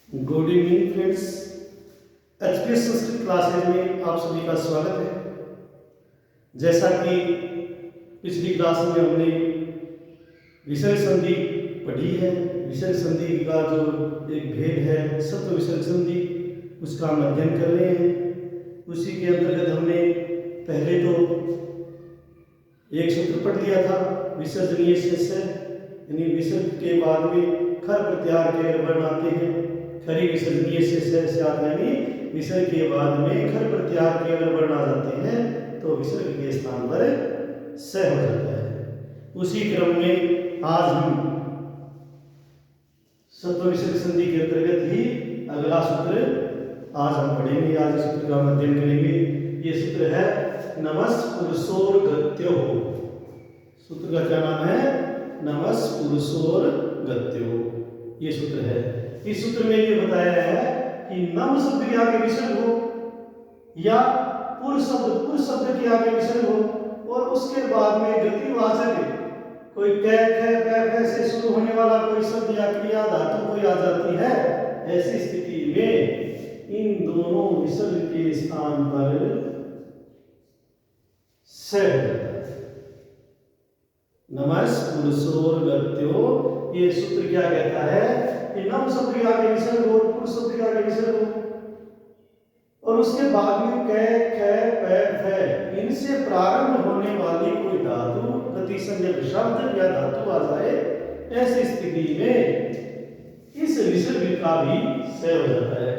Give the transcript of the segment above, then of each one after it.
Good evening friends. HPS Sanskrit classes में आप सभी का स्वागत है। जैसा कि पिछली क्लास में हमने विसर्ग संधि पढ़ी है, विसर्ग संधि का जो एक भेद है सप्त विसर्ग संधि, उसका हम अध्ययन कर रहे हैं। उसी के अंतर्गत हमने पहले तो एक सूत्र पढ़ लिया था, विसर्जनीय शेष, यानी विसर्ग के बाद में खर प्रत्याहार के अगर वर्ण आते हैं, खरी विसर्जनीय शेष यानी विसर्ग के बाद में खर प्रत्याहार के अगर वर्ण आ जाते हैं तो विसर्ग के स्थान पर स हो जाता है। उसी क्रम में आज हम सप्त विसर्ग संधि के अंतर्गत ही अगला सूत्र आज हम पढ़ेंगे। आज इस सूत्र का हम अध्ययन करेंगे। ये सूत्र है नमस् पुरुषोर गत्यो। सूत्र का क्या नाम है? नमस् पुरुषोर गत्यो, ये सूत्र है। इस सूत्र में ये बताया है कि नम शब्द के आगे विसर्ग हो या पुरुष शब्द के आगे विसर्ग हो और उसके बाद में गतिवाचक कोई क ख प से शुरू होने वाला कोई शब्द या क्रिया धातु कोई आ जाती है, ऐसी स्थिति में इन दोनों विसर्ग के स्थान पर स हो जाता है। नमस् पुरुषोर गत्यो, ये सूत्र क्या कहता है कि नम शब्द के आगे विसर्ग हो, पुरुष शब्द के आगे विसर्ग हो और उसके बाद में क ख प फ इनसे प्रारंभ होने वाली कोई धातु गति संज्ञक शब्द या धातु आ जाए, ऐसी स्थिति में इस विसर्ग का भी स हो जाता है।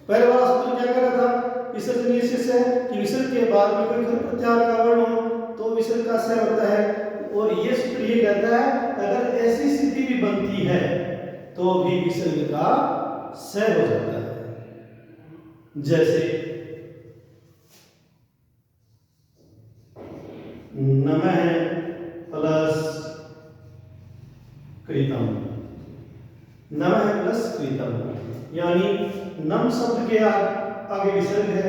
पहले वाला सूत्र क्या कह रहा था? विसर्जनीय शेष है कि विसर्ग के बाद में कोई खर प्रत्याहार का वर्ण हो तो विसर्ग का स होता है। और ये सूत्र ये कहता है अगर ऐसी स्थिति भी बनती है तो भी विसर्ग का स हो जाता है। जैसे नमः प्लस कृतम, नमः प्लस कृतम, यानी नम शब्द के आगे विसर्ग है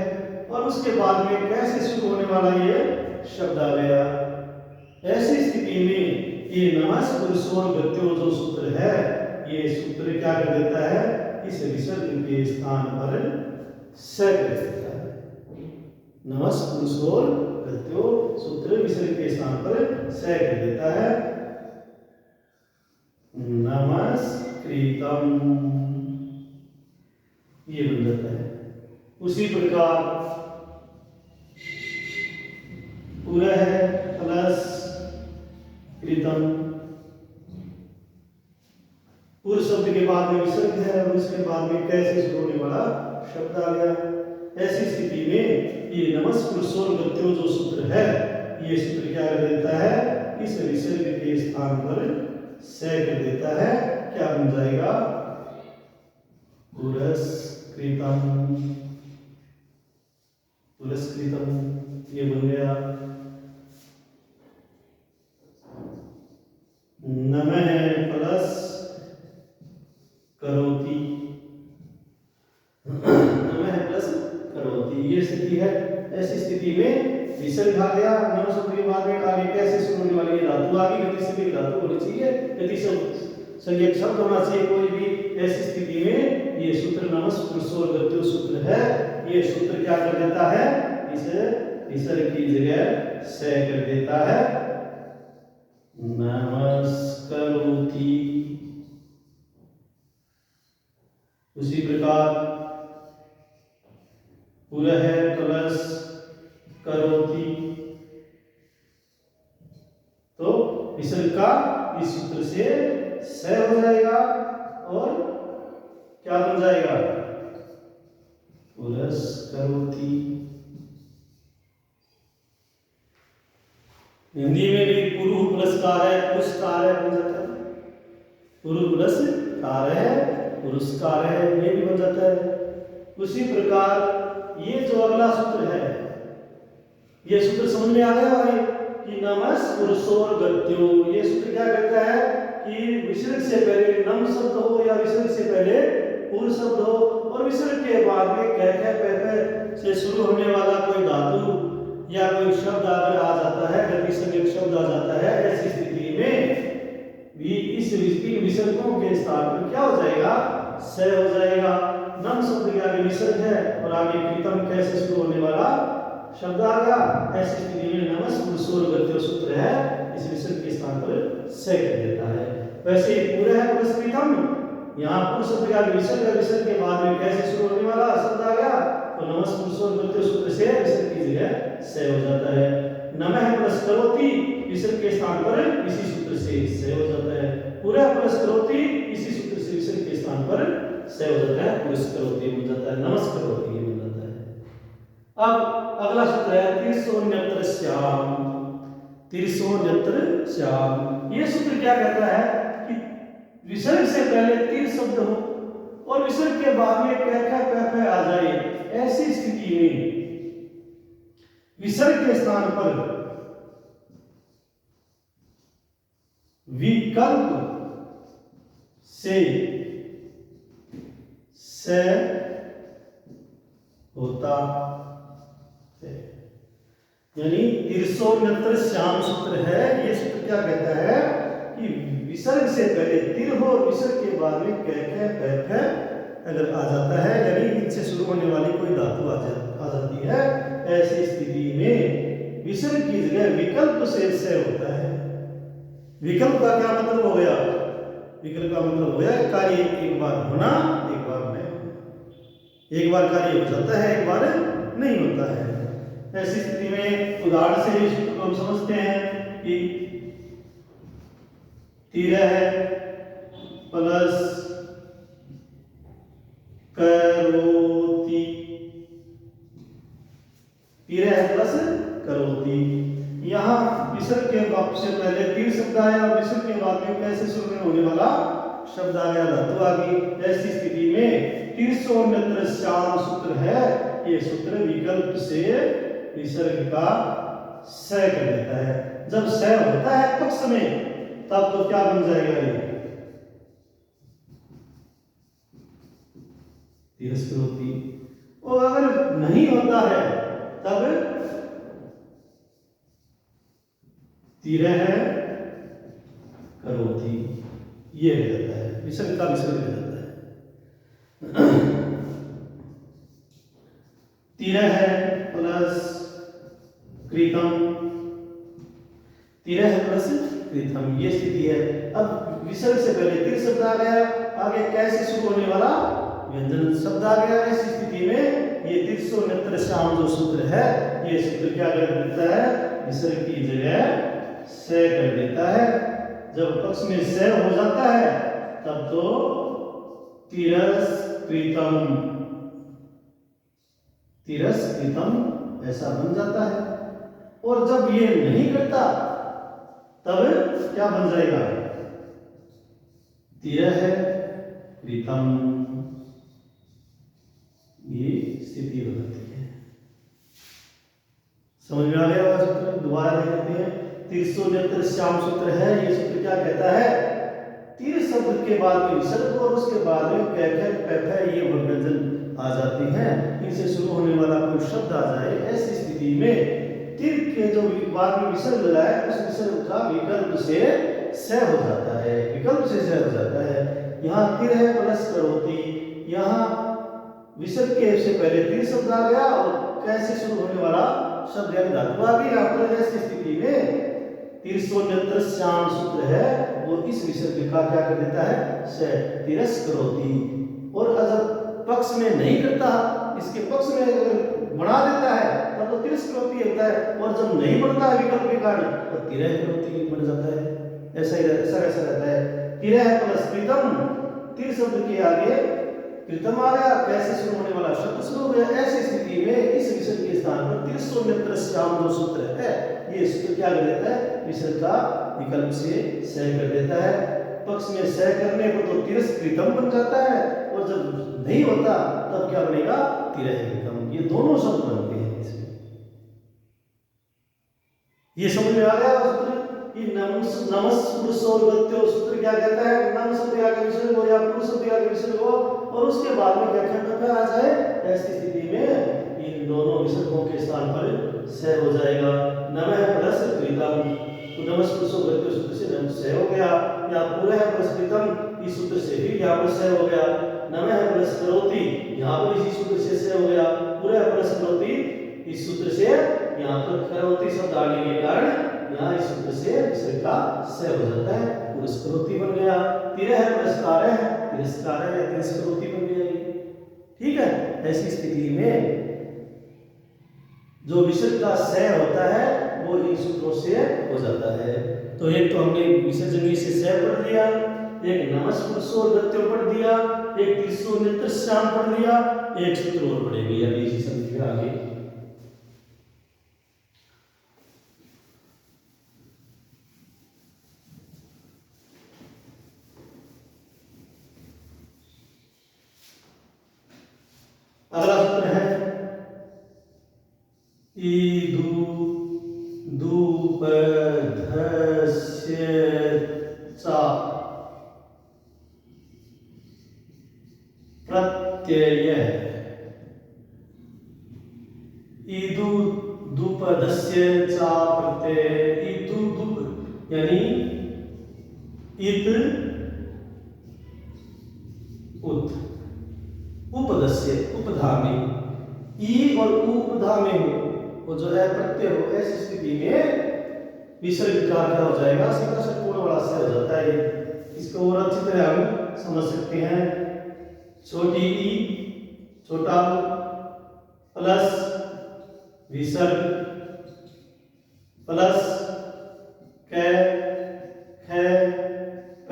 और उसके बाद में कैसे शुरू होने वाला ये शब्द आ गया। ऐसी स्थिति में ये नमस् पुरुषोर गत्यो जो सूत्र है, ये सूत्र क्या कर देता है? इस विसर्ग के स्थान पर स कर देता है। नमस् पुरुषोर गत्यो सूत्र विसर्ग के स्थान पर स कर देता है। नमस्कृतम, ये बन जाता है। उसी प्रकार पुरः प्लस कृतम, पूर्व शब्द के बाद में विसर्ग है और उसके बाद में कैसे शुरू होने वाला शब्द आ गया। ऐसी स्थिति में ये नमस् पुरुषोर गत्यो जो सूत्र है, ये सूत्र क्या कर देता है? इस विसर्ग के स्थान पर स कर देता है। क्या बन जाएगा? पुरस्कृतम, पुरस्कृतम, ये बन गया। नमः प्लस करोति, नमः प्लस करोति, ये स्थिति है। ऐसी स्थिति में विसर्ग आ गया, नम शब्द के बाद में आगे कैसे शुरू होने वाली धातु आ गई, गति संज्ञक धातु होनी चाहिए, गति संज्ञक शब्द होना चाहिए कोई भी। ऐसी स्थिति में ये सूत्र नमस् पुरुषोर गत्यो सूत्र है, ये सूत्र क्या कर देता है? इस विसर्ग की जगह स कर देता है। नमस्करोति। उसी प्रकार पुरः प्लस करोति, तो विसर्ग का इस सूत्र से स हो जाएगा और क्या बन जाएगा? पुरस्करोति। हिंदी में भी पुरु प्लस कार्य पुरस्कार बन जाता है, पुरु प्लस कार्य पुरस्कार है, ये भी बन जाता है। उसी प्रकार ये जो अगला सूत्र है, ये सूत्र समझ में आ गया है कि नमस् पुरुषोर गत्यो, ये सूत्र क्या कहता है कि विसर्ग से पहले नम शब्द हो या विसर्ग से पहले पुरुष शब्द हो और विसर्ग के बाद में क ख प फ से शुरू होने वाला कोई धातु या कोई शब्द अगर आ जाता है, गति संज्ञक शब्द आ जाता है, ऐसी स्थिति में भी इस विसर्गों के स्थान पर क्या हो जाएगा? से हो जाएगा। नम शब्द के आगे विसर्ग है और आगे कृतम कैसे शुरू होने वाला शब्द आ गया। ऐसी स्थिति में नमस पुरुषोर गत्यो सूत्र है, इस विसर्ग के स्थान पर से कर देता है। वैसे पूरा है प्लस कृतम, यहाँ पुरुष शब्द के आगे विसर्ग है, विसर्ग के बाद में कैसे शुरू होने वाला शब्द आ गया तो नमस पुरुषोर गत्यो सूत्र से विसर्ग की जगह से हो जाता है। नमः प्लस करोति विसर्ग के स्थान पर इसी सूत्र से हो जाता है। पूरा प्लस करोति इसी सूत्र से विसर्ग के स्थान पर से हो जाता है, पुरुष करोति बन जाता है, नमस् करोति बन जाता है। अब अगला सूत्र है तीर्षोन्यत्र श्याम। तीर्षोन्यत्र श्याम, ये सूत्र क्या कहता है कि विसर्ग से पहले तीर शब्द हो और विसर्ग के बाद में क आ जाए, ऐसी स्थिति में विसर्ग के स्थान पर विकल्प से होता है। यानी तीर्षोन्यत्र श्याम सूत्र है। ये सूत्र क्या कहता है कि विसर्ग से पहले तिर हो और विसर्ग के बाद में क अगर आ जाता है, यानी इनसे शुरू होने वाली कोई धातु आ जाती है, ऐसी स्थिति में विसर्ग की जगह विकल्प से होता है। विकल्प का क्या मतलब हो गया? विकल्प का मतलब हो गया कार्य एक बार होना, एक बार नहीं होना। एक बार कार्य हो जाता है, एक बार नहीं होता है। ऐसी स्थिति में उदाहरण से ही सूत्र को हम समझते हैं कि तीर है प्लस करोति, तीर है प्लस करोति। यहाँ विसर्ग के वापस से पहले तीर शब्द आया और विसर्ग के बाद में कैसे शुरू होने वाला शब्द आ गया, धातु आ गई। ऐसी स्थिति में तीर्षोन्यत्र श्याम सूत्र है, ये सूत्र विकल्प से विसर्ग का से कर देता है। जब से होता है पक्ष में तब तो क्या बन जाएगा ये तिरस्करोति, और अगर नहीं होता है तब तीर है करोति, ये हो जाता है, विसर्ग का विसर्ग हो जाता है। तीर है प्लस कृतम, तीर है प्लस कृतम, ये स्थिति है। अब विसर्ग से पहले तीर शब्द आ गया, आगे कैसे शुरू होने वाला व्यंजन शब्द आ गया। ऐसी स्थिति में ये तीर्षोन्यत्र श्याम जो सूत्र है, ये सूत्र क्या कर देता है, विसर्ग की जगह से कर देता है। जब पक्ष में से हो जाता है तब तो तिरस्कृतम, तिरस्कृतम ऐसा बन जाता है। और जब ये नहीं करता तब क्या बन जाएगा, तीर है कृतम, ये स्थिति हो जाती है। समझ में आ गया सूत्र? दोबारा देख लेते हैं। तीर्षोन्यत्र श्याम सूत्र है, ये सूत्र क्या कहता है, तीर शब्द के बाद में विसर्ग और उसके बाद में ये व्यंजन आ जाती हैं, इनसे शुरू होने वाला कोई शब्द आ जाए, ऐसी स्थिति में तीर के जो बाद में विसर्ग लगा है उस विसर्ग का विकल्प से हो जाता है, विकल्प से हो जाता है। यहाँ तीर है प्लस करोति, यहाँ विसर्ग के से पहले तीर शब्द आ गया और कैसे शुरू होने वाला शब्द यानी धातु आ गई। यहाँ पर ऐसी स्थिति में तीर्षोन्यत्र श्याम सूत्र है, वो इस विसर्ग का क्या कर देता है, से तिरस्करोति। और अगर पक्ष में नहीं करता, इसके पक्ष में अगर बढ़ा देता है तब तो तिरस्करोति होता है, और जब नहीं बढ़ता है विकल्प के कारण तो तिरस्करोति बन जाता है। ऐसा रहता है। तीर है प्लस कृतम, तीर शब्द के आगे कृतम आ गया, कैसे शुरू होने वाला शब्द शुरू हो गया। ऐसी स्थिति में इस विसर्ग के स्थान पर तीर्षोन्यत्र श्याम जो सूत्र है, ये सूत्र क्या कर देता है, विसर्ग का विकल्प से कर देता है। पक्ष में से करने पर तो तिरस्कृतम बन जाता है, और जब नहीं होता तब क्या बनेगा, तिरस्कृतम। ये दोनों शब्द बनते हैं इसमें। ये समझ में आ गया सूत्र? ये नमस् पुरुषोर्गत्यो सूत्र क्या कहता है, नम शब्द आगे विसर्ग हो या पुरुष शब्द आगे विसर्ग हो और उसके बाद में क्या आ जाए, ऐसी स्थिति में इन दोनों विसर्गों के स्थान पर से हो जाएगा। नमः प्लस कृतम, तो नमस् पुरुषोर्गत्यो सूत्र से नम से हो गया, या पूरा है प्लस कृतम, इस सूत्र से भी यहाँ पर से हो गया। नमः प्लस करोति, यहाँ पर इसी सूत्र से हो गया। पूरा प्लस करोति, इस सूत्र से यहाँ पर करोति शब्द आने के कारण यहाँ इस सूत्र से विसर्ग का से हो जाता है, पुरस्करोति बन गया। तिरह पुरस्कार है, तिरस्कार है या तिरस्करोति बन गया ये। ठीक है, ऐसी स्थिति में जो विसर्ग का से होता है वो इन सूत्रों से हो जाता है। तो एक तो हमने विसर्जनीय से पढ़ लिया, एक नमस्पुरुषो गत्यो पढ़ दिया, एक तिस्सो नित्यश्याम पढ़ लिया, एक सूत्र और पढ़ेंगे अभी इसी संधि में आगे। अगला सूत्र है ईदु दुपधस्य चा प्रत्यय। ईदु दुपधस्य चा प्रत्यय, ईदु दुप यानी इत उत, उपदस्य उपधामी, ई और उ उपधामी हो, वो जो है प्रत्यय हो, ऐसी स्थिति में विसर्ग का क्या हो जाएगा, सीधा षटकोण वाला से हो जाता है। इसको और अच्छी तरह हम समझ सकते हैं। छोटी ई, छोटा प्लस विसर्ग प्लस कै ख प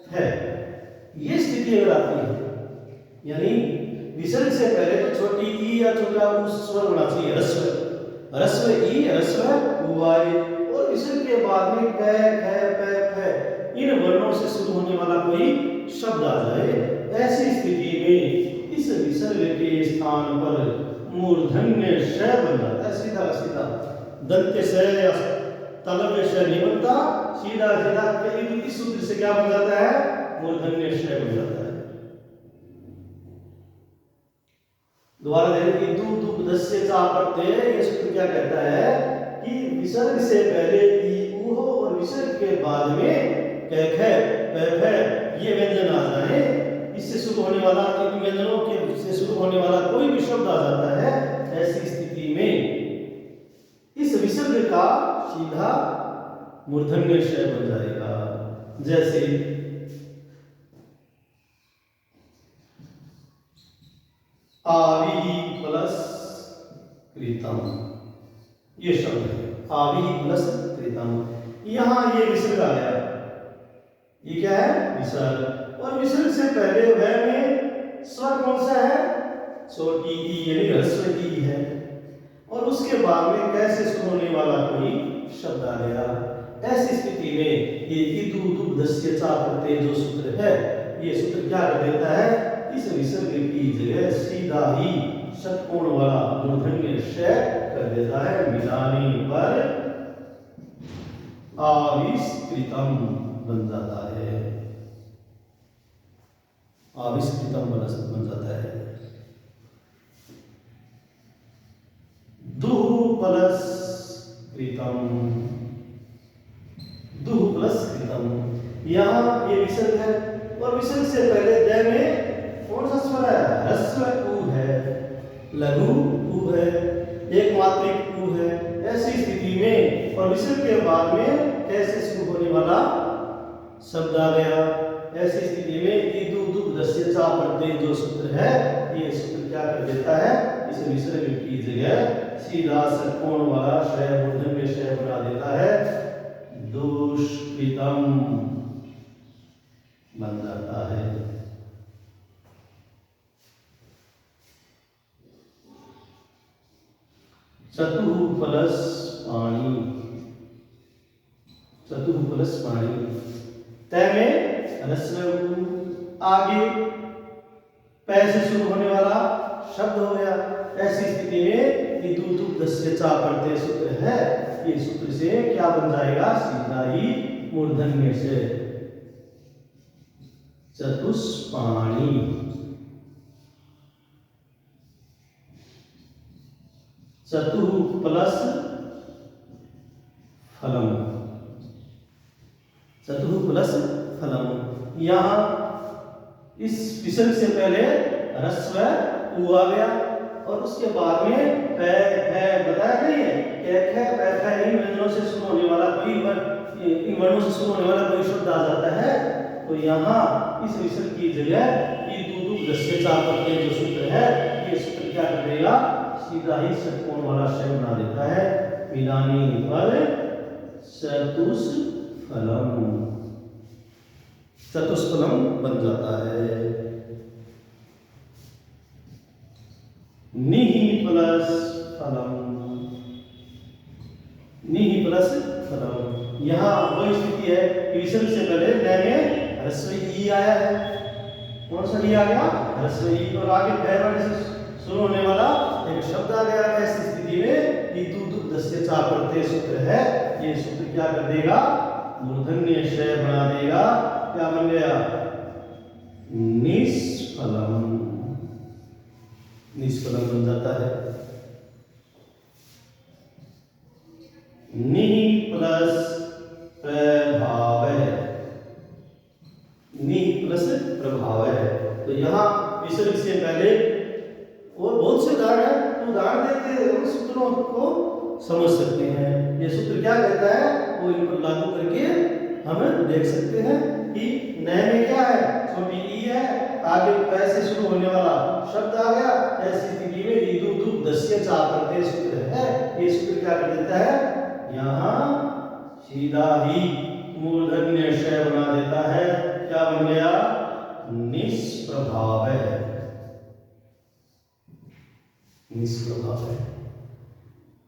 फ, ये स्थिति अगर आती है, यानी विसर्ग से पहले तो छोटी ई या छोटा उ स्वर होना चाहिए, ह्रस्व, ह्रस्व ई ह्रस्व उ आए, और विसर्ग के बाद में क ख प फ इन वर्णों से शुरू होने वाला कोई शब्द आ जाए, ऐसी स्थिति में इस विसर्ग के स्थान पर मूर्धन्य श बन जाता है। सीधा सीधा दंत्य श या तलव्य श नहीं बनता, सीधा सीधा इस सूत्र से क्या बन जाता है, मूर्धन्य श बन जाता है। दोबारा देखिए, दु दुपधस्य चा प्रत्यय, ये सूत्र क्या कहता है कि विसर्ग से पहले ई उ हो और विसर्ग के बाद में क ख प फ ये व्यंजन आ जाए, इससे शुरू होने वाला, इन व्यंजनों के से शुरू होने वाला कोई भी शब्द आ जाता है, ऐसी स्थिति में इस विसर्ग का सीधा मूर्धन्य श बन जाएगा। जैसे आवी प्लस कृतम, ये शब्द है आवी प्लस कृतम, यहां ये विसर्ग आ गया, ये क्या है विसर्ग, और विसर्ग से पहले वह में स्वर कौन सा है, छोटी ई यानी ह्रस्व ई है, और उसके बाद में कैसे शुरू होने वाला कोई शब्द आ गया। ऐसी स्थिति में ये इदु दुपधस्य चा प्रत्यय जो सूत्र है, ये सूत्र क्या कर देता है, इस विसर्ग की जगह सीधा ही षटकोण वाला मूर्धन्य श कर देता है, मिलाने पर आविष्कृतम बन जाता है, आविष्कृतम बन जाता है। दुह प्लस कृतम, दुह प्लस कृतम, यहाँ ये विसर्ग है, और विसर्ग से पहले द में कौन सा स्वर है, ह्रस्व उ है, लघु उ है, एक मात्रिक उ है, ऐसी स्थिति में और विसर्ग के बाद में कैसे शुरू होने वाला शब्द आ गया, ऐसी स्थिति में ईदु दुपधस्य चा प्रत्यय जो सूत्र है, ये सूत्र क्या कर देता है, इस विसर्ग की जगह सीधा षटकोण वाला श मूर्धन्य श बना देता है, दुष्कृतम बन जाता है। चतुः प्लस पाणी, चतुः प्लस पाणी, तय में ह्रस्व आगे पै से शुरू होने वाला शब्द हो गया, ऐसी स्थिति में ईदु दुपधस्य चा प्रत्यय सूत्र है, ये सूत्र से क्या बन जाएगा, सीधा ही मूर्धन्य से चतुष्पाणी, चतुः प्लस फलम, चतुः प्लस फलम, यहाँ इस विसर्ग से पहले ह्रस्व उ आ गया और उसके बाद में पै है बताया नहीं है इन व्यंजनों से शुरू होने वाला कोई इन वर्णों से शुरू होने वाला कोई शब्द आ जाता है तो यहाँ इस विसर्ग की जगह ई दू दू दस्य चा करके जो सूत्र है ये सूत्र क्या कर देगा सीधा ही षटकोण वाला शय बना देता है मिलानी पर चतुष्फलम बन जाता है। निहि प्लस फलम यहाँ वही स्थिति है कि विसर्ग से पहले न में ह्रस्व ई आया है। कौन सा ई आ गया ह्रस्व ई और आगे पहले से शुरू होने वाला एक शब्द आ गया। ऐसी स्थिति में ई दू दू दस्य चा प्रत्यय सूत्र है ये सूत्र क्या कर देगा मूर्धन्य शय बना देगा। क्या बन गया निष्फलम बन जाता है। नि प्लस प्रभाव तो यहाँ विसर्ग से पहले और बहुत से उदाहरण है तो उदाहरण देते उन सूत्रों को समझ सकते हैं। ये सूत्र क्या कहता है वो इन पर लागू करके हम देख सकते हैं कि न में क्या है छोटी ई है आगे पै से शुरू होने वाला शब्द आ गया। ऐसी स्थिति में ई दू दू दस्य चा प्रत्यय सूत्र है ये सूत्र क्या कर देता है यहाँ सीधा ही मूर्धन्य शय बना देता है। क्या बन गया निष्प्रभाव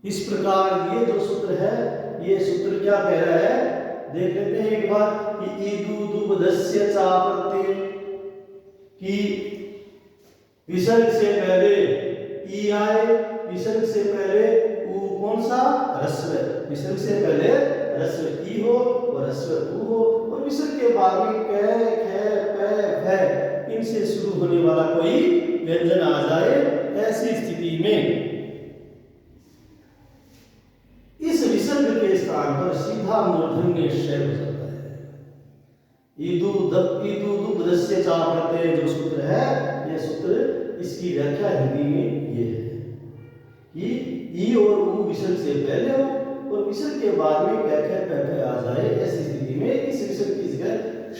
इस प्रकार ये जो सूत्र है ये सूत्र क्या कह रहा है देख लेते हैं एक बार कि ई दू दू दस्य चा प्रत्यय कि विसर्ग से पहले ई आए विसर्ग से पहले उ कौन सा ह्रस्व विसर्ग से पहले ह्रस्व ई हो और ह्रस्व उ हो और विसर्ग के बाद में कै खे पै भै इनसे शुरू होने वाला कोई व्यंजन आ जाए। ऐसी स्थिति में इस विसर्ग के स्थान पर सीधा मूर्धन्य शय हो जाता है। ई दू दू दस्य चा प्रत्यय जो सूत्र है यह सूत्र इसकी व्याख्या हिंदी में ये है कि ई और उ विसर्ग से पहले हो और विसर्ग के बाद में कै खे पै भै आ जाए। ऐसी स्थिति में इस विसर्ग की जगह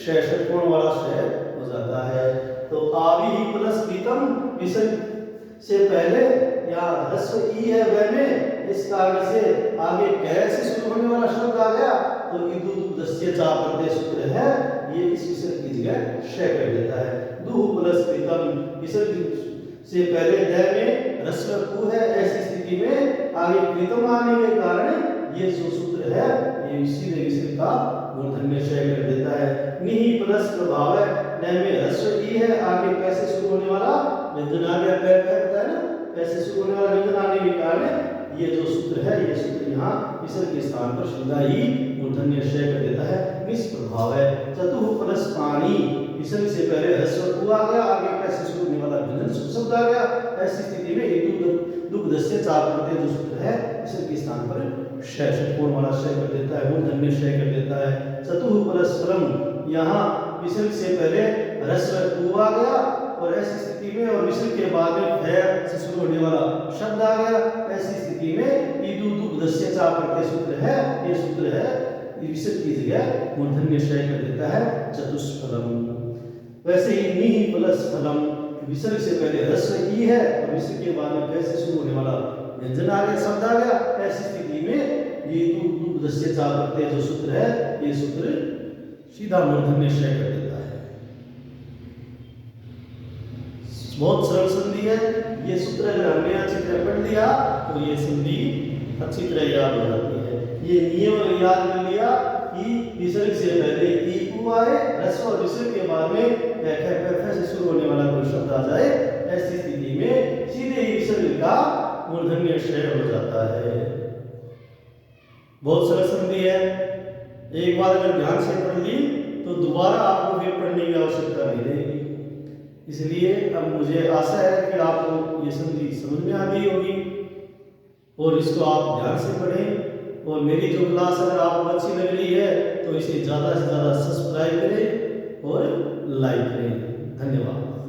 शय षटकोण वाला शय हो जाता है। तो आवि प्लस प्रीतम विसर्ग से पहले या ह्रस्व ई है वह में इस कारण से आगे कै से शुरू होने वाला शब्द आ गया तो ई दू दू दस्य चा प्रत्यय सूत्र है ये इस विसर्ग की जगह शय कर देता है। दू प्लस प्रीतम विसर्ग से पहले द में ह्रस्व उ है। ऐसी स्थिति में आगे प्रीतम आने के कारण ये जो सूत्र है ये सीधे विसर्ग का मूर्धन्य शय कर देता है। निहि प्लस प्रभाव न में ह्रस्व ई है आगे पै से शुरू होने वाला व्यंजन आ गया पै होता है ना पै से शुरू होने वाला व्यंजन आने के कारण ये जो सूत्र है ये सूत्र यहाँ विसर्ग के स्थान पर सीधा ही मूर्धन्य शय कर देता है। निष्प्रभाव चतुः प्लस पानी विसर्ग से पहले ह्रस्व उ आ गया आगे पै से शुरू होने वाला व्यंजन शब्द आ गया। ऐसी स्थिति में ई दू दस्य चा प्रत्यय जो सूत्र है विसर्ग के स्थान पर शय षटकोण वाला शय कर देता है मूर्धन्य शय कर देता है। चतुः प्लस फलम यहाँ विसर्ग से पहले ह्रस्व उ आ गया और ऐसी स्थिति में और विसर्ग के बाद में भै से शुरू होने वाला शब्द आ गया। ऐसी स्थिति में ई दू दू दस्य चा प्रत्यय सूत्र है ये सूत्र है विसर्ग की जगह मूर्धन्य शय कर देता है चतुष्फलम। वैसे ही निहि प्लस फलम विसर्ग से पहले ह्रस्व ई है और विसर्ग के बाद में भै से शुरू होने वाला व्यंजन आ गया शब्द आ गया। ऐसी स्थिति में ये दू दू दस्य चा प्रत्यय जो सूत्र है ये सूत्र सीधा मूर्धन्य शय कर देता है। बहुत सरल संधि है ये सूत्र अगर हमने अच्छी तरह पढ़ लिया तो ये संधि अच्छी तरह याद हो जाती है। ये नियम याद कर लिया कि विसर्ग से पहले ई उ आए ह्रस्व और विसर्ग के बाद में कै खे पै भै से शुरू होने वाला कोई शब्द आ जाए। ऐसी स्थिति में सीधे ही विसर्ग का मूर्धन्य शय हो जाता है। बहुत सरल संधि है एक बार अगर ध्यान से पढ़ ली तो दोबारा आपको फिर पढ़ने की आवश्यकता नहीं रहेगी। इसलिए अब मुझे आशा है कि आपको ये संधि समझ में आ गई होगी और इसको आप ध्यान से पढ़ें। और मेरी जो क्लास अगर आपको अच्छी लग रही है तो इसे ज़्यादा से ज़्यादा सब्सक्राइब करें और लाइक करें। धन्यवाद।